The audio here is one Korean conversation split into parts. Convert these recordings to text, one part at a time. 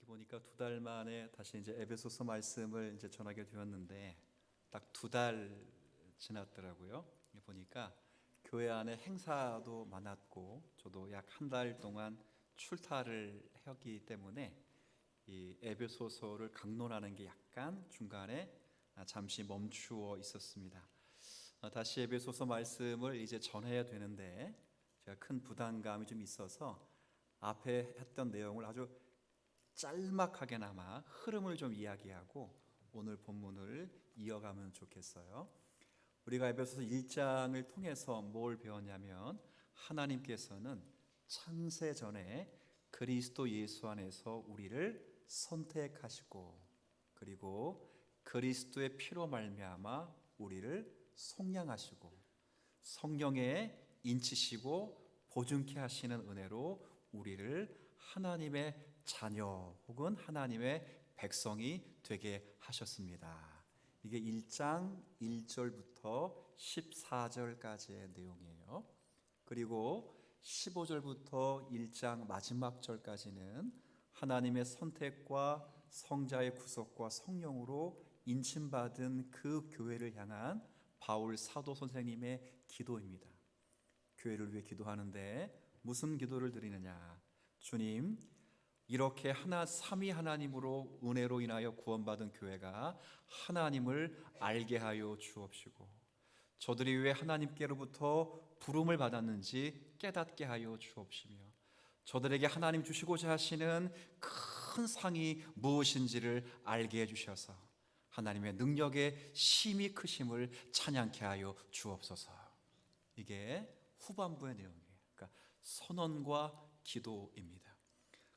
보니까 2달 만에 다시 이제 에베소서 말씀을 이제 전하게 되었는데 딱 2달 지났더라고요. 보니까 교회 안에 행사도 많았고 저도 약 1달 동안 출타를 했기 때문에 이 에베소서를 강론하는 게 약간 중간에 잠시 멈추어 있었습니다. 다시 에베소서 말씀을 이제 전해야 되는데 제가 큰 부담감이 좀 있어서 앞에 했던 내용을 아주 짤막하게나마 흐름을 좀 이야기하고 오늘 본문을 이어가면 좋겠어요. 우리가 에베소서 1장을 통해서 뭘 배웠냐면 하나님께서는 창세 전에 그리스도 예수 안에서 우리를 선택하시고 그리고 그리스도의 피로 말미암아 우리를 속량하시고 성령에 인치시고 보증케 하시는 은혜로 우리를 하나님의 자녀 혹은 하나님의 백성이 되게 하셨습니다. 이게 1장 1절부터 14절까지의 내용이에요. 그리고 15절부터 1장 마지막 절까지는 하나님의 선택과 성자의 구속과 성령으로 인침받은 그 교회를 향한 바울 사도 선생님의 기도입니다. 교회를 위해 기도하는데 무슨 기도를 드리느냐? 주님, 이렇게 삼위 하나님으로 은혜로 인하여 구원받은 교회가 하나님을 알게 하여 주옵시고 저들이 왜 하나님께로부터 부름을 받았는지 깨닫게 하여 주옵시며 저들에게 하나님 주시고자 하시는 큰 상이 무엇인지를 알게 해주셔서 하나님의 능력의 심히 크심을 찬양케 하여 주옵소서. 이게 후반부의 내용이에요. 그러니까 선언과 기도입니다.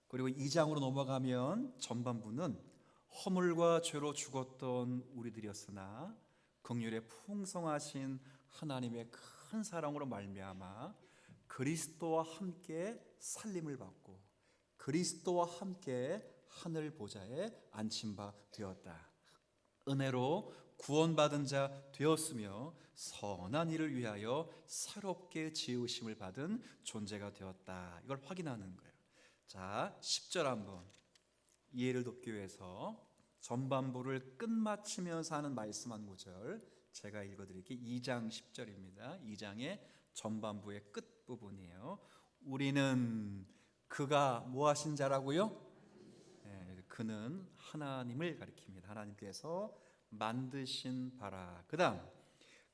그리고 2장으로 넘어가면 전반부는 허물과 죄로 죽었던 우리들이었으나 긍휼의 풍성하신 하나님의 큰 사랑으로 말미암아 그리스도와 함께 살림을 받고 그리스도와 함께 하늘 보좌에 앉힌 바 되었다. 은혜로 구원받은 자 되었으며 선한 일을 위하여 새롭게 지으심을 받은 존재가 되었다. 이걸 확인하는 거예요. 자, 10절 한번 이해를 돕기 위해서 전반부를 끝마치면서 하는 말씀 한 구절 제가 읽어드릴게요. 2장 10절입니다. 2장의 전반부의 끝부분이에요. 우리는 그가 뭐 하신 자라고요? 네, 그는 하나님을 가리킵니다. 하나님께서 만드신 바라. 그 다음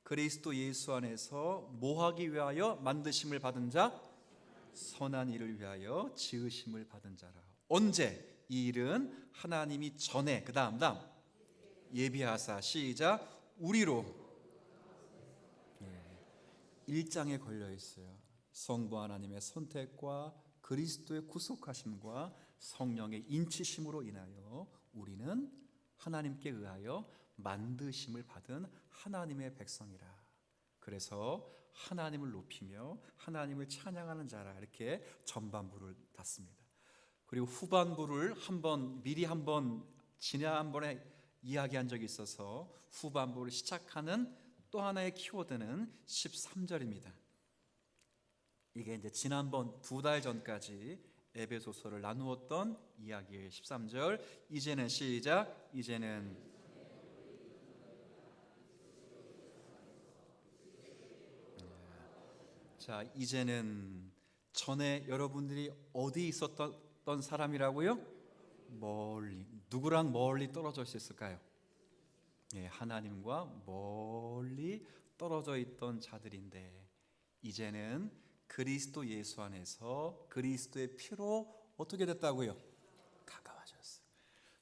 그리스도 예수 안에서 뭐 하기 위하여 만드심을 받은 자? 선한 일을 위하여 지으심을 받은 자라. 언제? 이 일은 하나님이 전에 그 다음 예비하사 시작 우리로 1장에 걸려 있어요. 성부 하나님의 선택과 그리스도의 구속하심과 성령의 인치심으로 인하여 우리는 하나님께 의하여 만드심을 받은 하나님의 백성이라. 그래서 하나님을 높이며 하나님을 찬양하는 자라 이렇게 전반부를 닫습니다. 그리고 후반부를 미리 지난번에 이야기한 적이 있어서 후반부를 시작하는 또 하나의 키워드는 13절입니다. 이게 이제 지난번 2달 전까지 에베소서를 나누었던 이야기의 13절. 이제는 시작. 이제는 전에 여러분들이 어디 있었던 사람이라고요? 멀리. 누구랑 멀리 떨어져 있었을까요? 하나님과 멀리 떨어져 있던 자들인데 이제는 그리스도 예수 안에서 그리스도의 피로 어떻게 됐다고요? 가까워졌어요.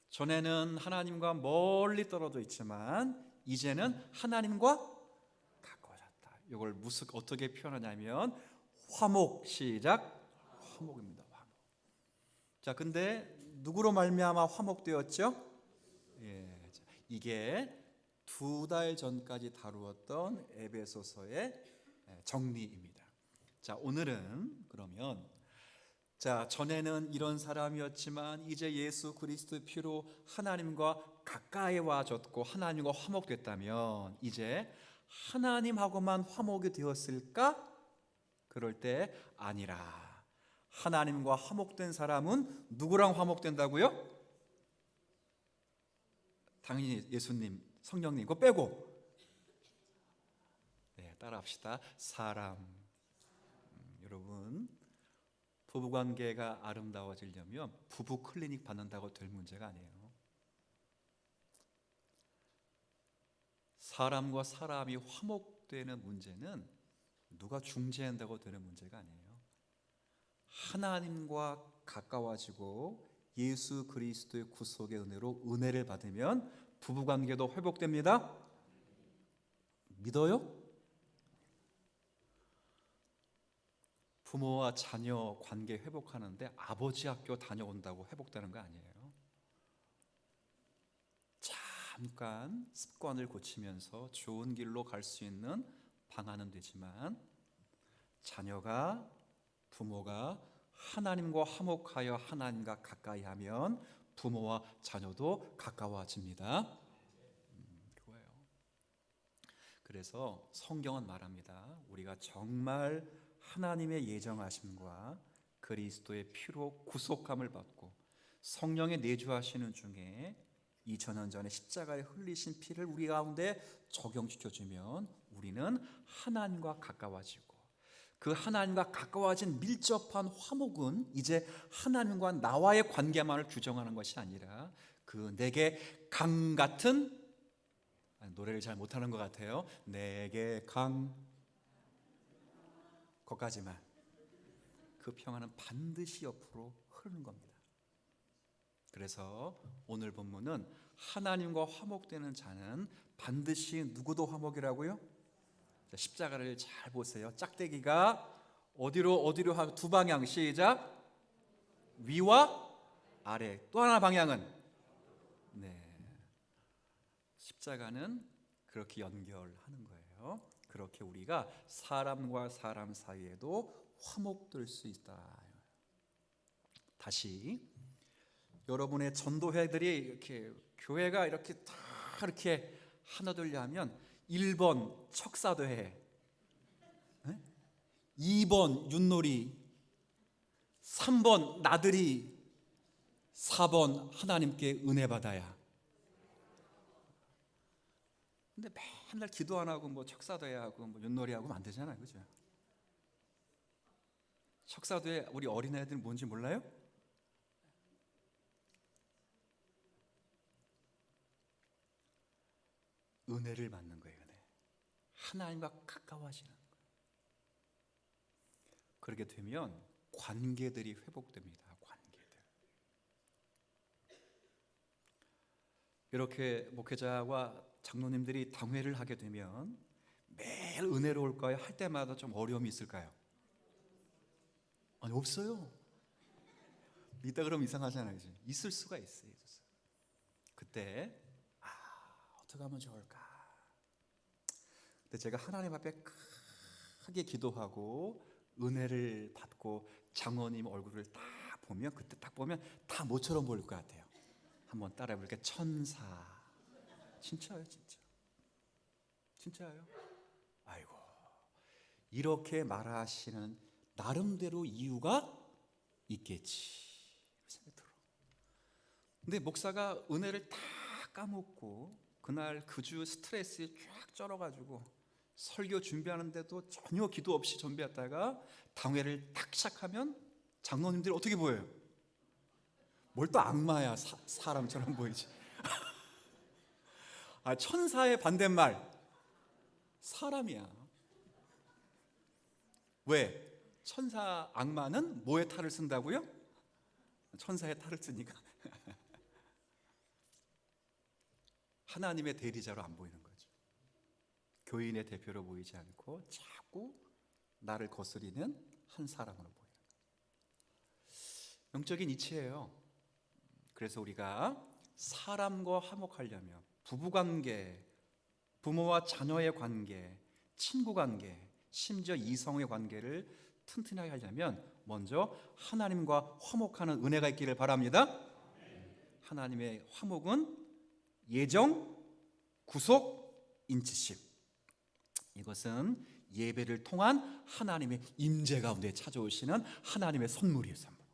전에는 하나님과 멀리 떨어져 있지만 이제는 하나님과 가까워졌다. 이걸 어떻게 표현하냐면 화목. 시작. 화목입니다. 화목. 자, 근데 누구로 말미암아 화목되었죠? 이게 2달 전까지 다루었던 에베소서의 정리입니다. 자, 오늘은 그러면 전에는 이런 사람이었지만 이제 예수 그리스도의 피로 하나님과 가까이 와졌고 하나님과 화목됐다면 이제 하나님하고만 화목이 되었을까? 그럴 때 아니라 하나님과 화목된 사람은 누구랑 화목된다고요? 당연히 예수님, 성령님 그거 빼고. 네, 따라합시다. 사람. 여러분, 부부관계가 아름다워지려면 부부 클리닉 받는다고 될 문제가 아니에요. 사람과 사람이 화목되는 문제는 누가 중재한다고 되는 문제가 아니에요. 하나님과 가까워지고 예수 그리스도의 구속의 은혜로 은혜를 받으면 부부관계도 회복됩니다. 믿어요? 부모와 자녀 관계 회복하는데 아버지 학교 다녀온다고 회복되는 거 아니에요. 잠깐 습관을 고치면서 좋은 길로 갈 수 있는 방안은 되지만 자녀가, 부모가 하나님과 화목하여 하나님과 가까이 하면 부모와 자녀도 가까워집니다. 그거예요. 그래서 성경은 말합니다. 우리가 정말 하나님의 예정하심과 그리스도의 피로 구속함을 받고 성령의 내주하시는 중에 2000년 전에 십자가에 흘리신 피를 우리 가운데 적용시켜주면 우리는 하나님과 가까워지고, 그 하나님과 가까워진 밀접한 화목은 이제 하나님과 나와의 관계만을 규정하는 것이 아니라 그 내게 강 같은, 노래를 잘 못하는 것 같아요. 내게 강, 거기까지만. 그 평화는 반드시 옆으로 흐르는 겁니다. 그래서 오늘 본문은 하나님과 화목되는 자는 반드시 누구도 화목이라고요? 십자가를 잘 보세요. 짝대기가 어디로 하고 두 방향, 시작. 위와 아래. 또 하나 방향은, 네, 십자가는 그렇게 연결하는 거예요. 그렇게 우리가 사람과 사람 사이에도 화목될 수 있다. 다시, 여러분의 전도회들이 이렇게 교회가 이렇게 다 이렇게 하나 되려 하면 1번 척사도회, 2번 윷놀이, 3번 나들이, 4번 하나님께 은혜 받아야. 근데 맨날 기도 안 하고 뭐 척사도회 하고 뭐 윷놀이 하고 안 되잖아요, 그죠? 척사도회 우리 어린애들 뭔지 몰라요? 은혜를 받는 거예요. 은혜. 하나님과 가까워지는 거예요. 그렇게 되면 관계들이 회복됩니다. 관계들. 이렇게 목회자와 장로님들이 당회를 하게 되면 매일 은혜로울까요? 할 때마다 좀 어려움이 있을까요? 아니, 없어요. 이따 그러면 이상하잖아요. 있을 수가 있어요. 그때 어떻게 하면 좋을까? 근데 제가 하나님 앞에 크게 기도하고 은혜를 받고 장로님 얼굴을 딱 보면, 그때 딱 보면 다 모처럼 보일 것 같아요. 한번 따라해 볼게요. 천사. 진짜요, 진짜. 진짜요? 아이고, 이렇게 말하시는 나름대로 이유가 있겠지 생각이 들어. 근데 목사가 은혜를 다 까먹고 그날 그 주 스트레스에 쫙 쩔어가지고 설교 준비하는데도 전혀 기도 없이 준비했다가 당회를 딱 시작하면 장로님들이 어떻게 보여요? 뭘 또 악마야, 사람처럼 보이지. 천사의 반대말 사람이야. 왜? 천사, 악마는 뭐의 탈을 쓴다고요? 천사의 탈을 쓰니까. 하나님의 대리자로 안 보이는 거죠. 교인의 대표로 보이지 않고 자꾸 나를 거스리는 한 사람으로 보여요. 영적인 이치예요. 그래서 우리가 사람과 화목하려면 부부관계, 부모와 자녀의 관계, 친구관계, 심지어 이성의 관계를 튼튼하게 하려면 먼저 하나님과 화목하는 은혜가 있기를 바랍니다. 하나님의 화목은 예정, 구속, 인치심. 이것은 예배를 통한 하나님의 임재 가운데 찾아오시는 하나님의 선물이에요. 선물.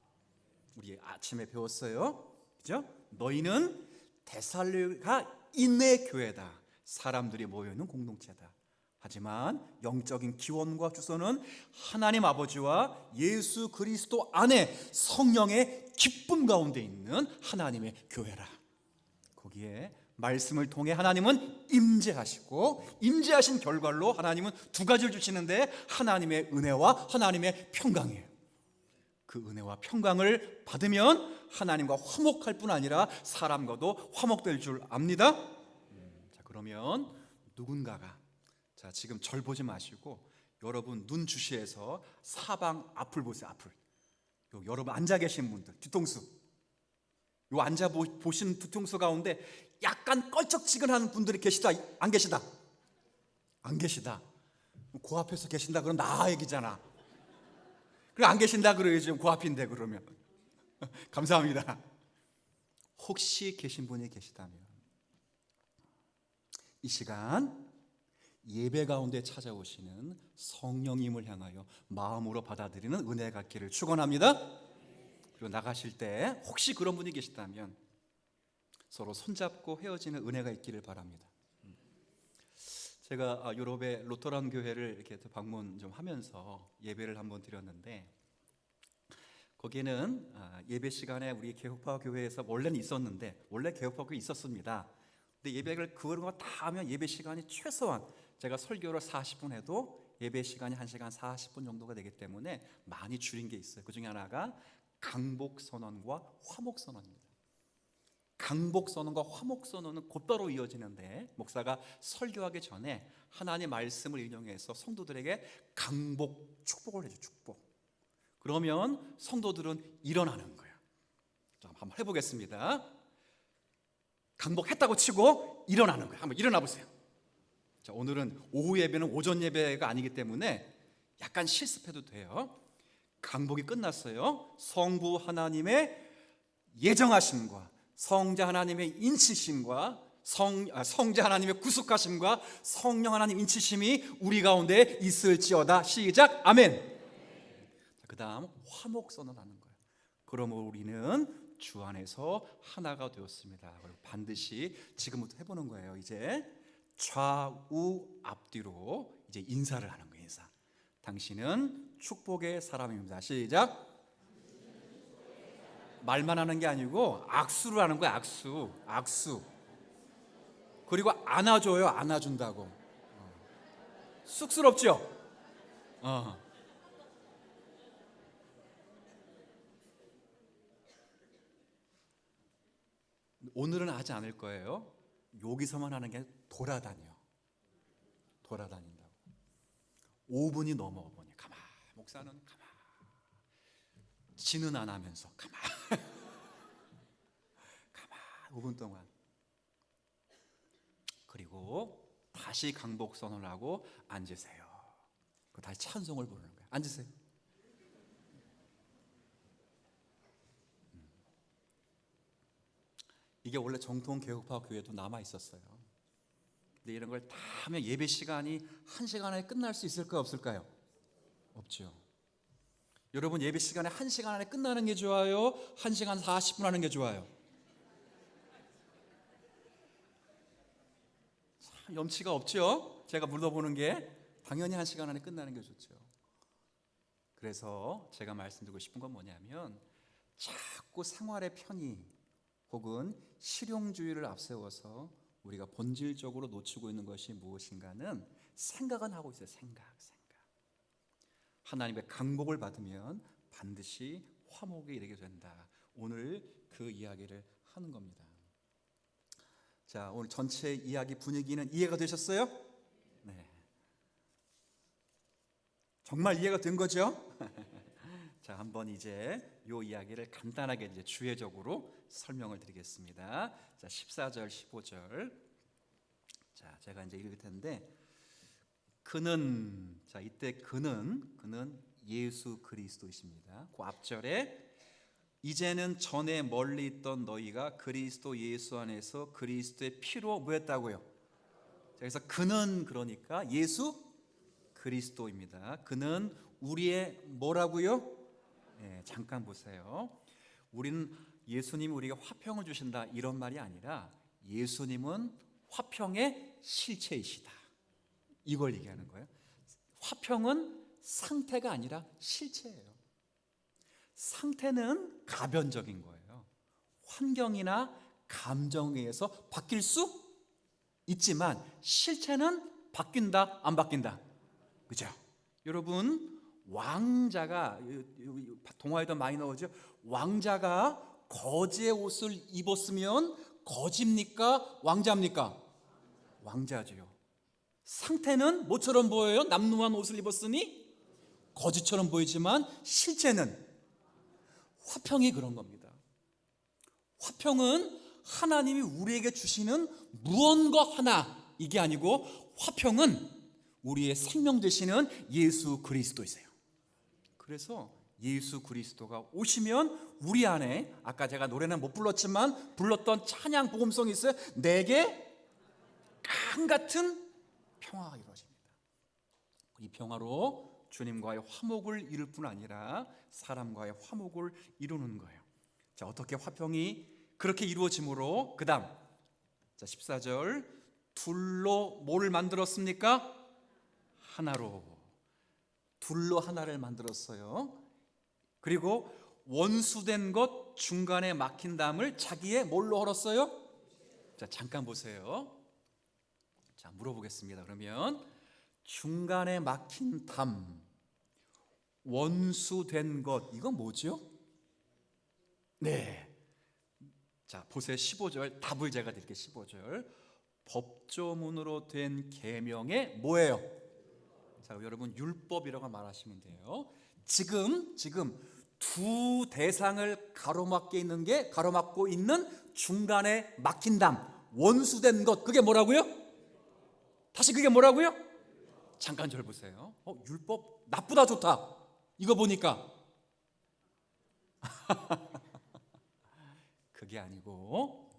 우리 아침에 배웠어요, 그죠? 너희는 데살로니가 인내 교회다. 사람들이 모여있는 공동체다. 하지만 영적인 기원과 주소는 하나님 아버지와 예수 그리스도 안에 성령의 기쁨 가운데 있는 하나님의 교회라. 거기에 말씀을 통해 하나님은 임재하시고, 임재하신 결과로 하나님은 두 가지를 주시는데, 하나님의 은혜와 하나님의 평강이에요. 그 은혜와 평강을 받으면 하나님과 화목할 뿐 아니라 사람과도 화목될 줄 압니다. 자, 그러면 누군가가, 자, 지금 절 보지 마시고 여러분 눈 주시해서 사방 앞을 보세요. 앞을. 여러분 앉아 계신 분들 뒤통수, 요 앉아 보신 뒤통수 가운데 약간 껄쩍지근한 분들이 계시다, 안 계시다? 안 계시다. 그 앞에서 계신다 그럼 나 얘기잖아. 그래, 안 계신다 그래야지. 그 앞인데. 그러면 감사합니다. 혹시 계신 분이 계시다면 이 시간 예배 가운데 찾아오시는 성령님을 향하여 마음으로 받아들이는 은혜 갖기를 축원합니다. 그리고 나가실 때 혹시 그런 분이 계시다면 서로 손잡고 헤어지는 은혜가 있기를 바랍니다. 제가 유럽의 루터란 교회를 이렇게 방문 좀 하면서 예배를 한번 드렸는데, 거기는 예배 시간에 우리 개혁파 교회에서 원래는 있었는데, 원래 개혁파 교회 있었습니다. 근데 예배를 그런 거 다 하면 예배 시간이 최소한, 제가 설교를 40분 해도 예배 시간이 1시간 40분 정도가 되기 때문에 많이 줄인 게 있어요. 그 중에 하나가 강복선언과 화목선언입니다. 강복선언과 화목선언은 곧바로 이어지는데, 목사가 설교하기 전에 하나님의 말씀을 인용해서 성도들에게 강복 축복을 해줘. 축복. 그러면 성도들은 일어나는 거예요. 자, 한번 해보겠습니다. 강복했다고 치고 일어나는 거예요. 한번 일어나 보세요. 자, 오늘은 오후 예배는 오전 예배가 아니기 때문에 약간 실습해도 돼요. 강복이 끝났어요. 성부 하나님의 예정하심과 성자 하나님의 인치심과 성자 하나님의 구속하심과 성령 하나님 인치심이 우리 가운데 있을지어다. 시작. 아멘. 그 다음 화목 선언하는 거예요. 그러므로 우리는 주 안에서 하나가 되었습니다. 그리고 반드시 지금부터 해보는 거예요. 이제 좌우 앞뒤로 이제 인사를 하는 거예요. 인사. 당신은 축복의 사람입니다. 시작. 말만 하는 게 아니고 악수를 하는 거야. 악수. 그리고 안아줘요. 안아준다고. 쑥스럽죠? 오늘은 하지 않을 거예요. 여기서만 하는 게 돌아다닌다고. 5분이 넘어 보니 가만. 목사는 가만. 지는 안 하면서 가만. 5분 동안. 그리고 다시 강복 선언을 하고 앉으세요. 그 다시 찬송을 부르는 거예요. 앉으세요. 이게 원래 정통 개혁파 교회도 남아 있었어요. 근데 이런 걸 다 하면 예배 시간이 1시간 안에 끝날 수 있을까요? 없을까요? 없죠. 여러분, 예배 시간에 1시간 안에 끝나는 게 좋아요? 1시간 40분 하는 게 좋아요? 참 염치가 없죠? 제가 물어보는 게 당연히 1시간 안에 끝나는 게 좋죠. 그래서 제가 말씀드리고 싶은 건 뭐냐면, 자꾸 생활의 편의 혹은 실용주의를 앞세워서 우리가 본질적으로 놓치고 있는 것이 무엇인가는 생각은 하고 있어요. 생각. 하나님의 강복을 받으면 반드시 화목에 이르게 된다. 오늘 그 이야기를 하는 겁니다. 자, 오늘 전체 이야기 분위기는 이해가 되셨어요? 네. 정말 이해가 된 거죠? 자, 한번 이제 이 이야기를 간단하게 이제 주제적으로 설명을 드리겠습니다. 자, 14절, 15절. 자, 제가 이제 읽을 텐데, 그는, 자, 이때 그는 예수 그리스도이십니다. 그 앞절에 이제는 전에 멀리 있던 너희가 그리스도 예수 안에서 그리스도의 피로 뭐였다고요? 자, 그래서 그는, 그러니까 예수 그리스도입니다. 그는 우리의 뭐라고요? 네, 잠깐 보세요. 우리는 예수님이 우리에게 화평을 주신다 이런 말이 아니라 예수님은 화평의 실체이시다, 이걸 얘기하는 거예요. 화평은 상태가 아니라 실체예요. 상태는 가변적인 거예요. 환경이나 감정에 의해서 바뀔 수 있지만 실체는 바뀐다, 안 바뀐다, 그죠? 여러분, 왕자가, 동화에도 많이 나오죠. 왕자가 거지의 옷을 입었으면 거지입니까, 왕자입니까? 왕자죠. 상태는 뭐처럼 보여요? 남루한 옷을 입었으니 거지처럼 보이지만 실체는 화평이 그런 겁니다. 화평은 하나님이 우리에게 주시는 무언가 하나, 이게 아니고 화평은 우리의 생명 되시는 예수 그리스도이세요. 그래서 예수 그리스도가 오시면 우리 안에, 아까 제가 노래는 못 불렀지만 불렀던 찬양 복음성이 있어요. 내게 강 같은 평화가 이루어집니다. 이 평화로 주님과의 화목을 이룰 뿐 아니라 사람과의 화목을 이루는 거예요. 자, 어떻게 화평이 그렇게 이루어짐으로, 그 다음, 자, 14절, 둘로 뭐를 만들었습니까? 하나로. 둘로 하나를 만들었어요. 그리고 원수된 것, 중간에 막힌 담을 자기의 뭘로 헐었어요? 자, 잠깐 보세요. 자, 물어보겠습니다. 그러면 중간에 막힌 담, 원수된 것, 이건 뭐죠? 네. 자, 보세요. 15절, 답을 제가 드릴게요. 15절. 법조문으로 된 계명의 뭐예요? 자, 여러분, 율법이라고 말하시면 돼요. 지금 두 대상을 가로막고 있는 중간에 막힌 담, 원수된 것, 그게 뭐라고요? 다시 그게 뭐라고요? 잠깐 저를 보세요. 율법 나쁘다 좋다, 이거 보니까 그게 아니고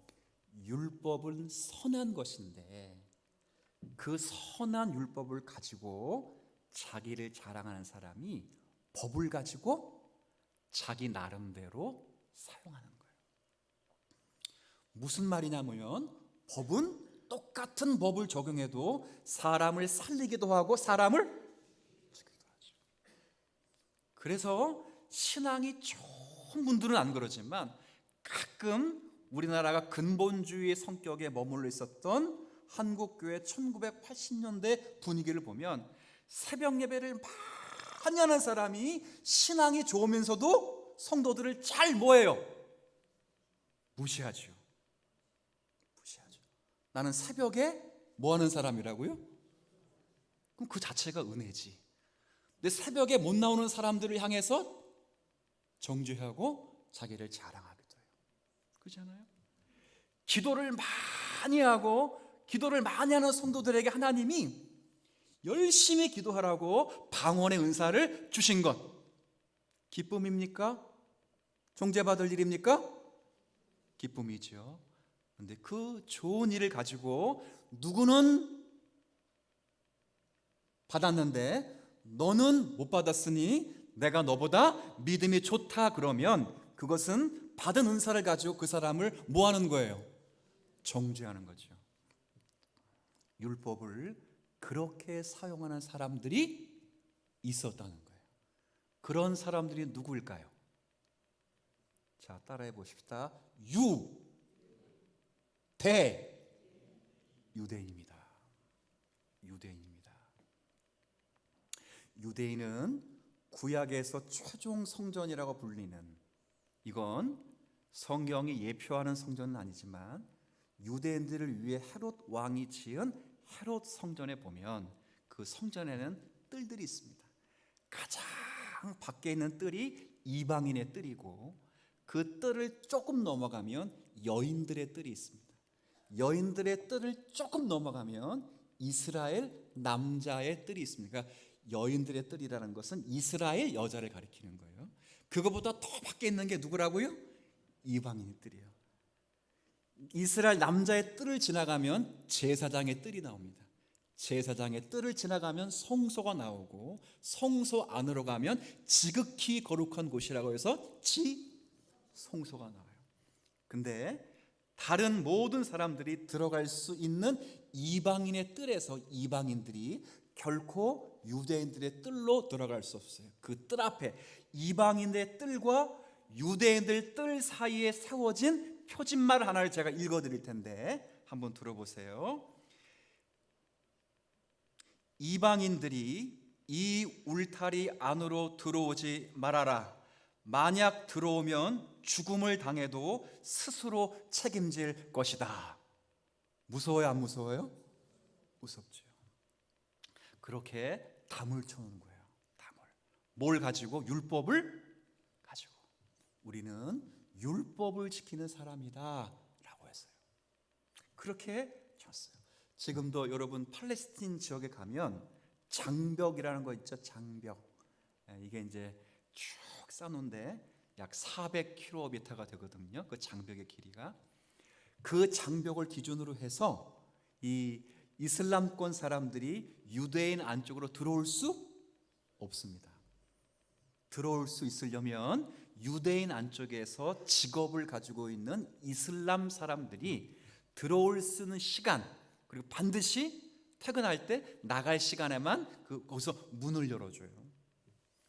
율법은 선한 것인데 그 선한 율법을 가지고 자기를 자랑하는 사람이 법을 가지고 자기 나름대로 사용하는 거예요. 무슨 말이냐면 법은 똑같은 법을 적용해도 사람을 살리기도 하고 사람을 죽이기도 하죠. 그래서 신앙이 좋은 분들은 안 그러지만 가끔 우리나라가 근본주의 성격에 머물러 있었던 한국교회 1980년대 분위기를 보면 새벽 예배를 많이 하는 사람이 신앙이 좋으면서도 성도들을 잘 뭐해요? 무시하죠. 나는 새벽에 뭐 하는 사람이라고요? 그럼 그 자체가 은혜지. 근데 새벽에 못 나오는 사람들을 향해서 정죄하고 자기를 자랑하기도 해요. 그렇잖아요? 기도를 많이 하는 성도들에게 하나님이 열심히 기도하라고 방언의 은사를 주신 것, 기쁨입니까? 정죄받을 일입니까? 기쁨이죠. 그런데 그 좋은 일을 가지고 누구는 받았는데 너는 못 받았으니 내가 너보다 믿음이 좋다, 그러면 그것은 받은 은사를 가지고 그 사람을 뭐 하는 거예요? 정죄하는 거죠. 율법을 그렇게 사용하는 사람들이 있었다는 거예요. 그런 사람들이 누구일까요? 자, 따라해 보십시다. 유대인입니다. 유대인은 구약에서 최종 성전이라고 불리는, 이건 성경이 예표하는 성전은 아니지만 유대인들을 위해 헤롯 왕이 지은 헤롯 성전에 보면 그 성전에는 뜰들이 있습니다. 가장 밖에 있는 뜰이 이방인의 뜰이고 그 뜰을 조금 넘어가면 여인들의 뜰이 있습니다. 여인들의 뜰을 조금 넘어가면 이스라엘 남자의 뜰이 있습니다. 그러니까 여인들의 뜰이라는 것은 이스라엘 여자를 가리키는 거예요. 그거보다 더 밖에 있는 게 누구라고요? 이방인의 뜰이에요. 이스라엘 남자의 뜰을 지나가면 제사장의 뜰이 나옵니다. 제사장의 뜰을 지나가면 성소가 나오고 성소 안으로 가면 지극히 거룩한 곳이라고 해서 지성소가 홍소가 나와요. 근데 다른 모든 사람들이 들어갈 수 있는 이방인의 뜰에서 이방인들이 결코 유대인들의 뜰로 들어갈 수 없어요. 그 뜰 앞에 이방인의 뜰과 유대인들 뜰 사이에 세워진 표진말 하나를 제가 읽어드릴 텐데 한번 들어보세요. 이방인들이 이 울타리 안으로 들어오지 말아라. 만약 들어오면 죽음을 당해도 스스로 책임질 것이다. 무서워요, 안 무서워요? 무섭죠. 그렇게 담을 쳐놓은 거예요. 담을. 뭘 가지고? 율법을 가지고. 우리는 율법을 지키는 사람이다 라고 했어요. 그렇게 쳤어요. 지금도 여러분 팔레스틴 지역에 가면 장벽이라는 거 있죠. 장벽. 이게 이제 쭉 쌓는데 약 400km가 되거든요. 그 장벽의 길이가. 그 장벽을 기준으로 해서 이 이슬람권 사람들이 유대인 안쪽으로 들어올 수 없습니다. 들어올 수 있으려면 유대인 안쪽에서 직업을 가지고 있는 이슬람 사람들이 들어올 수 있는 시간, 그리고 반드시 퇴근할 때 나갈 시간에만 거기서 문을 열어줘요.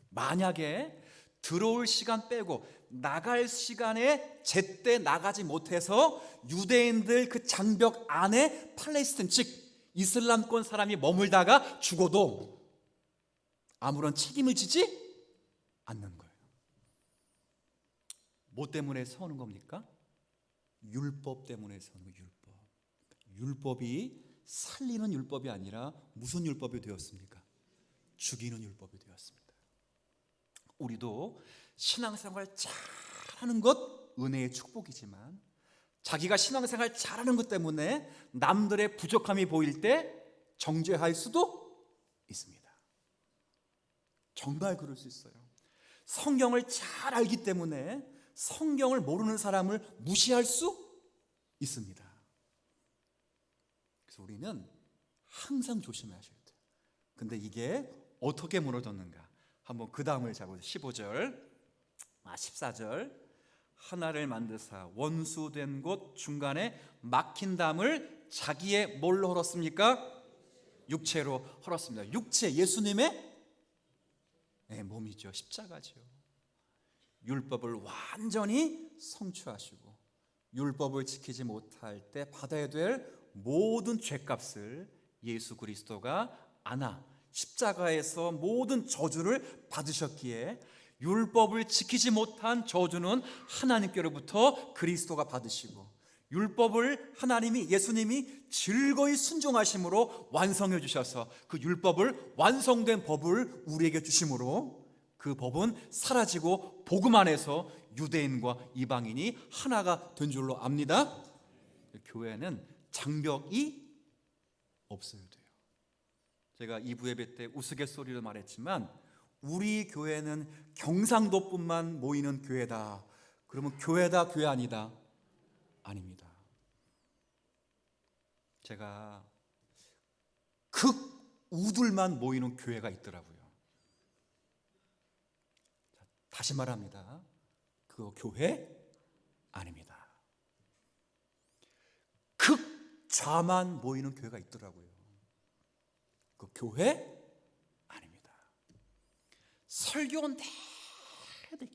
만약에 들어올 시간 빼고 나갈 시간에 제때 나가지 못해서 유대인들 그 장벽 안에 팔레스틴 즉 이슬람권 사람이 머물다가 죽어도 아무런 책임을 지지 않는 거예요. 뭐 때문에 서는 겁니까? 율법 때문에 서는 거예요. 율법. 율법이 살리는 율법이 아니라 무슨 율법이 되었습니까? 죽이는 율법이 되었습니다. 우리도 신앙생활 잘하는 것 은혜의 축복이지만 자기가 신앙생활 잘하는 것 때문에 남들의 부족함이 보일 때 정죄할 수도 있습니다. 정말 그럴 수 있어요. 성경을 잘 알기 때문에 성경을 모르는 사람을 무시할 수 있습니다. 그래서 우리는 항상 조심하셔야 돼요. 근데 이게 어떻게 무너졌는가? 한번 그 다음을 잡으세요. 14절 하나를 만드사 원수된 곳 중간에 막힌 담을 자기의 뭘로 헐었습니까? 육체로 헐었습니다. 육체, 예수님의 몸이죠. 십자가죠. 율법을 완전히 성취하시고 율법을 지키지 못할 때 받아야 될 모든 죄값을 예수 그리스도가 안아 십자가에서 모든 저주를 받으셨기에 율법을 지키지 못한 저주는 하나님께로부터 그리스도가 받으시고 율법을 하나님이 예수님이 즐거이 순종하심으로 완성해 주셔서 그 율법을 완성된 법을 우리에게 주심으로 그 법은 사라지고 복음 안에서 유대인과 이방인이 하나가 된 줄로 압니다. 교회는 장벽이 없어야 돼요. 제가 2부 예배 때 우스갯소리로 말했지만 우리 교회는 경상도뿐만 모이는 교회다. 그러면 교회다, 교회 아니다? 아닙니다. 제가 극우들만 모이는 교회가 있더라고요. 다시 말합니다. 그거 교회 아닙니다. 극좌만 모이는 교회가 있더라고요. 그 교회 아닙니다. 설교는 내내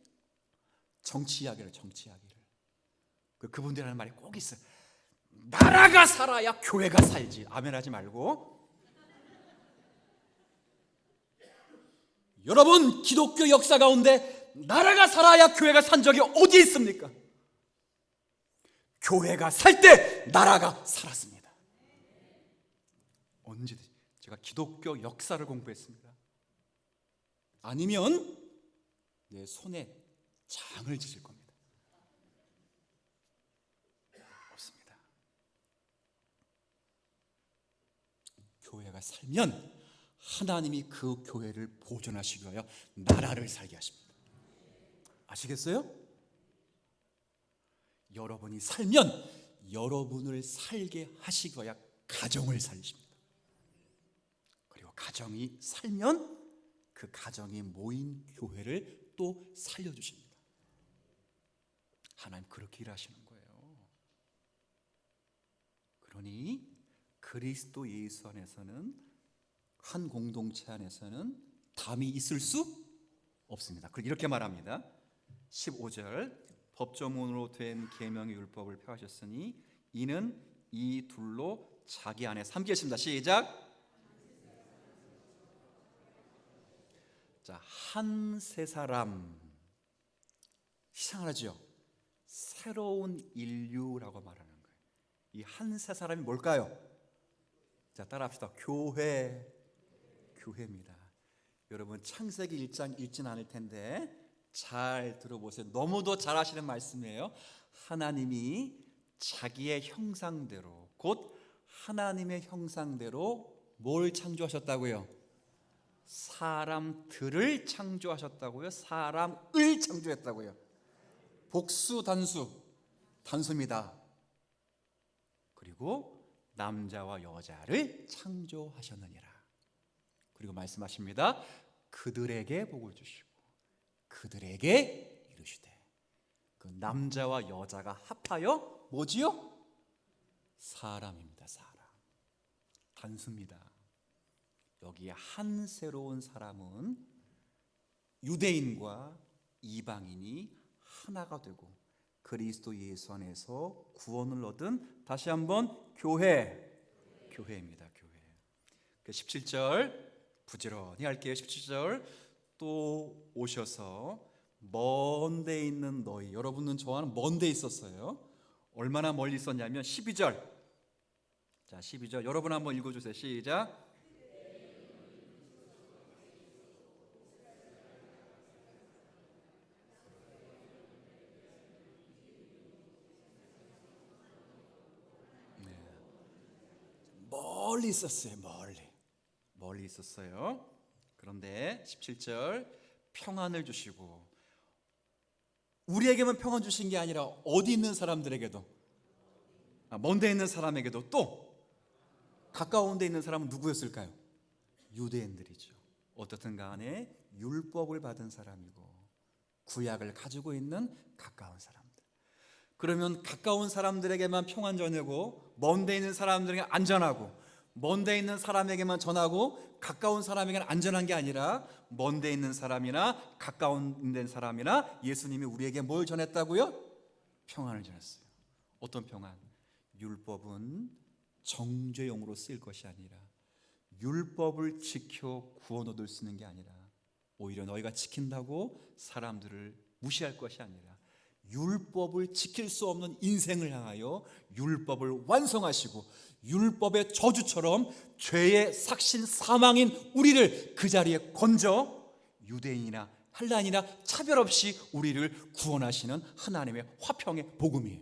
정치 이야기를 그분들이 하는 말이 꼭 있어요. 나라가 살아야 교회가 살지. 아멘 하지 말고. 여러분 기독교 역사 가운데 나라가 살아야 교회가 산 적이 어디 있습니까? 교회가 살 때 나라가 살았습니다. 언제든지 제가 기독교 역사를 공부했습니다. 아니면 내 손에 장을 지질 겁니다. 없습니다. 교회가 살면 하나님이 그 교회를 보존하시기 위하여 나라를 살게 하십니다. 아시겠어요? 여러분이 살면 여러분을 살게 하시기 위하여 가정을 살리십니다. 그리고 가정이 살면 그 가정이 모인 교회를 또 살려주십니다. 하나님 그렇게 일하시는 거예요. 그러니 그리스도 예수 안에서는, 한 공동체 안에서는 담이 있을 수 없습니다. 이렇게 말합니다. 15절, 법조문으로 된 계명의 율법을 펴하셨으니 이는 이 둘로 자기 안에 삼겠습니다. 시작. 자, 한 세 사람, 이상하죠? 새로운 인류라고 말하는 거예요. 이 한 세 사람이 뭘까요? 자, 따라합시다. 교회입니다. 여러분, 창세기 1장 읽진 않을 텐데 잘 들어보세요. 너무도 잘 아시는 말씀이에요. 하나님이 자기의 형상대로, 곧 하나님의 형상대로 뭘 창조하셨다고요? 사람들을 창조하셨다고요? 사람을 창조했다고요? 복수, 단수입니다. 그리고 남자와 여자를 창조하셨느니라. 그리고 말씀하십니다. 그들에게 복을 주시고 그들에게 이르시되. 그 남자와 여자가 합하여 뭐지요? 사람입니다. 사람. 단수입니다. 여기에 한 새로운 사람은 유대인과 이방인이 하나가 되고 그리스도 예수 안에서 구원을 얻은, 다시 한번 교회입니다. 교회. 17절 부지런히 할게요. 17절, 또 오셔서 먼 데 있는 너희, 여러분은 저와는 먼 데 있었어요. 얼마나 멀리 있었냐면 12절. 자, 12절 여러분 한번 읽어주세요. 시작. 멀리 있었어요. 멀리 있었어요. 그런데 17절, 평안을 주시고, 우리에게만 평안 주신 게 아니라 어디 있는 사람들에게도, 먼 데 있는 사람에게도, 또 가까운 데 있는 사람은 누구였을까요? 유대인들이죠. 어떻든 간에 율법을 받은 사람이고 구약을 가지고 있는 가까운 사람들. 그러면 가까운 사람들에게만 평안 전하고 먼 데 있는 사람들에게 안전하고, 먼 데 있는 사람에게만 전하고 가까운 사람에게는 안전한 게 아니라 먼 데 있는 사람이나 가까운 데 사람이나 예수님이 우리에게 뭘 전했다고요? 평안을 전했어요. 어떤 평안? 율법은 정죄용으로 쓰일 것이 아니라, 율법을 지켜 구원 얻을 수 있는 게 아니라, 오히려 너희가 지킨다고 사람들을 무시할 것이 아니라 율법을 지킬 수 없는 인생을 향하여 율법을 완성하시고 율법의 저주처럼 죄의 삭신 사망인 우리를 그 자리에 건져 유대인이나 헬라인이나 차별 없이 우리를 구원하시는 하나님의 화평의 복음이에요.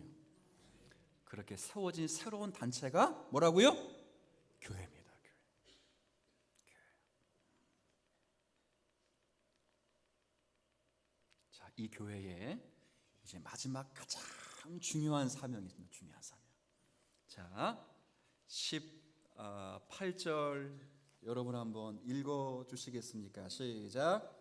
그렇게 세워진 새로운 단체가 뭐라고요? 교회입니다. 교회. 자, 이 교회에 이제 마지막 가장 중요한 사명이 있습니다. 중요한 사명. 자, 18절 여러분 한번 읽어 주시겠습니까? 시작.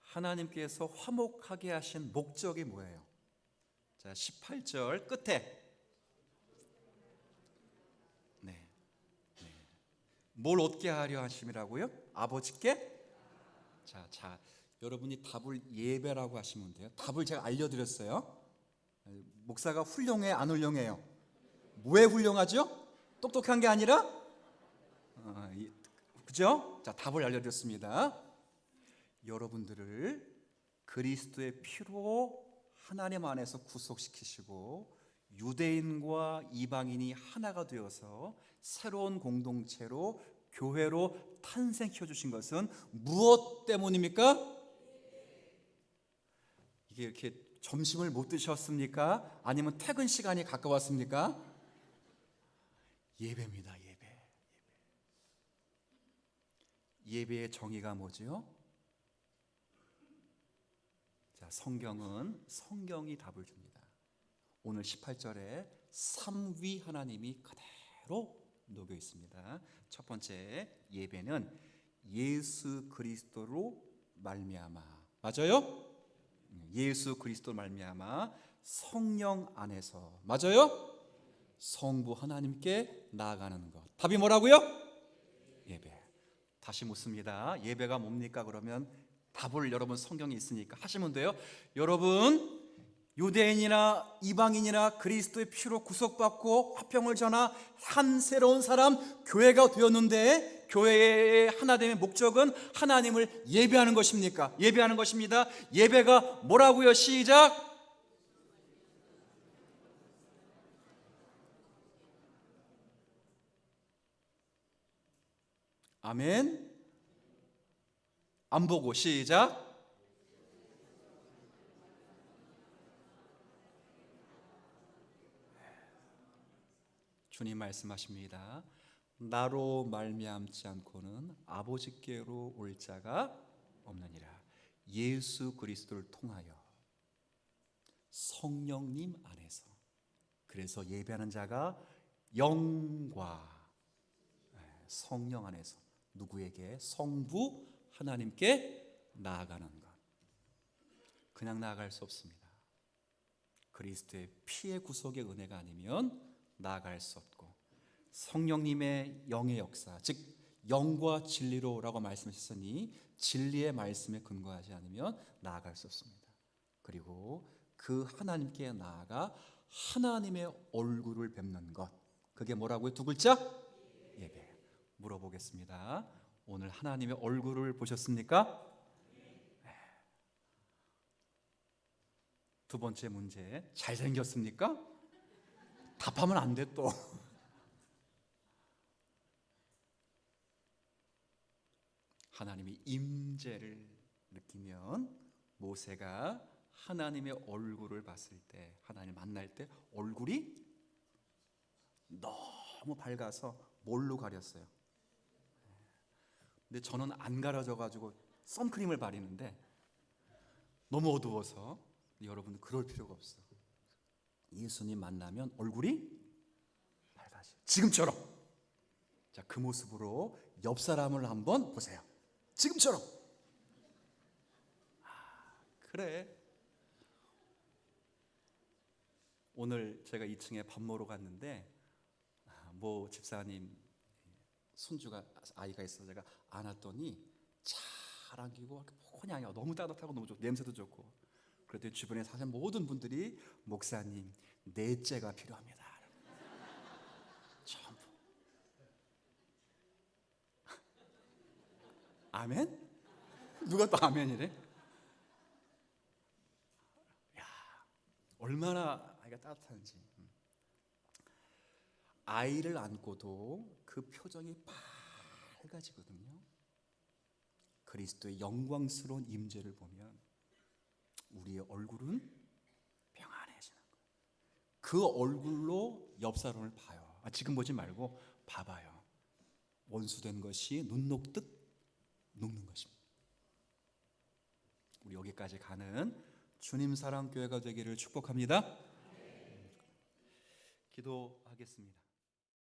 하나님께서 화목하게 하신 목적이 뭐예요? 자, 18절 끝에 뭘 얻게 하려 하심이라고요? 아버지께? 자, 여러분이 답을 예배라고 하시면 돼요. 답을 제가 알려드렸어요. 목사가 훌륭해, 안 훌륭해요? 왜 훌륭하죠? 똑똑한 게 아니라? 그죠? 자, 답을 알려드렸습니다. 여러분들을 그리스도의 피로 하나님 안에서 구속시키시고 유대인과 이방인이 하나가 되어서 새로운 공동체로, 교회로 탄생시켜 주신 것은 무엇 때문입니까? 이게 이렇게 점심을 못 드셨습니까? 아니면 퇴근 시간이 가까웠습니까? 예배입니다. 예배의 정의가 뭐지요? 자, 성경이 답을 줍니다. 오늘 18절에 삼위 하나님이 그대로 녹여 있습니다. 첫 번째, 예배는 예수 그리스도로 말미암아. 맞아요? 예수 그리스도 말미암아 성령 안에서. 맞아요? 성부 하나님께 나아가는 것. 답이 뭐라고요? 예배. 다시 묻습니다. 예배가 뭡니까? 그러면 답을 여러분 성경에 있으니까 하시면 돼요. 여러분, 유대인이나 이방인이나 그리스도의 피로 구속받고 화평을 전하 한 새로운 사람, 교회가 되었는데, 교회의 하나됨의 목적은 하나님을 예배하는 것입니까? 예배하는 것입니다. 예배가 뭐라고요? 시작. 아멘. 안 보고 시작. 주님 말씀하십니다. 나로 말미암지 않고는 아버지께로 올 자가 없느니라. 예수 그리스도를 통하여 성령님 안에서. 그래서 예배하는 자가 영과 성령 안에서 누구에게? 성부 하나님께 나아가는 것. 그냥 나아갈 수 없습니다. 그리스도의 피의 구속의 은혜가 아니면 나아갈 수 없고, 성령님의 영의 역사, 즉 영과 진리로라고 말씀하셨으니 진리의 말씀에 근거하지 않으면 나아갈 수 없습니다. 그리고 그 하나님께 나아가 하나님의 얼굴을 뵙는 것, 그게 뭐라고요? 두 글자? 예배. 물어보겠습니다. 오늘 하나님의 얼굴을 보셨습니까? 두 번째 문제, 잘생겼습니까? 답하면 안 돼 또. 하나님의 임재를 느끼면, 모세가 하나님의 얼굴을 봤을 때, 하나님 만날 때 얼굴이 너무 밝아서 뭘로 가렸어요? 근데 저는 안 가려져 가지고 선크림을 바르는데 너무 어두워서. 여러분 그럴 필요가 없어. 예수님 만나면 얼굴이 밝아져. 지금처럼. 자, 그 모습으로 옆 사람을 한번 보세요. 지금처럼. 그래. 오늘 제가 2층에 밥 먹으러 갔는데 모 집사님 손주가 아이가 있어서 제가 안았더니 잘 안기고 그냥 너무 따뜻하고 너무 좋고 냄새도 좋고. 그랬더니 주변에 사실 모든 분들이 목사님 넷째가 필요합니다. 전부. 아멘? 누가 또 아멘이래? 야, 얼마나 아이가 따뜻한지. 아이를 안고도 그 표정이 밝아지거든요. 그리스도의 영광스러운 임재를 보면 우리의 얼굴은 평안해지는 거예요. 그 얼굴로 옆 사람을 봐요. 지금 보지 말고 봐봐요. 원수된 것이 눈 녹듯 녹는 것입니다. 우리 여기까지 가는 주님 사랑 교회가 되기를 축복합니다. 기도하겠습니다.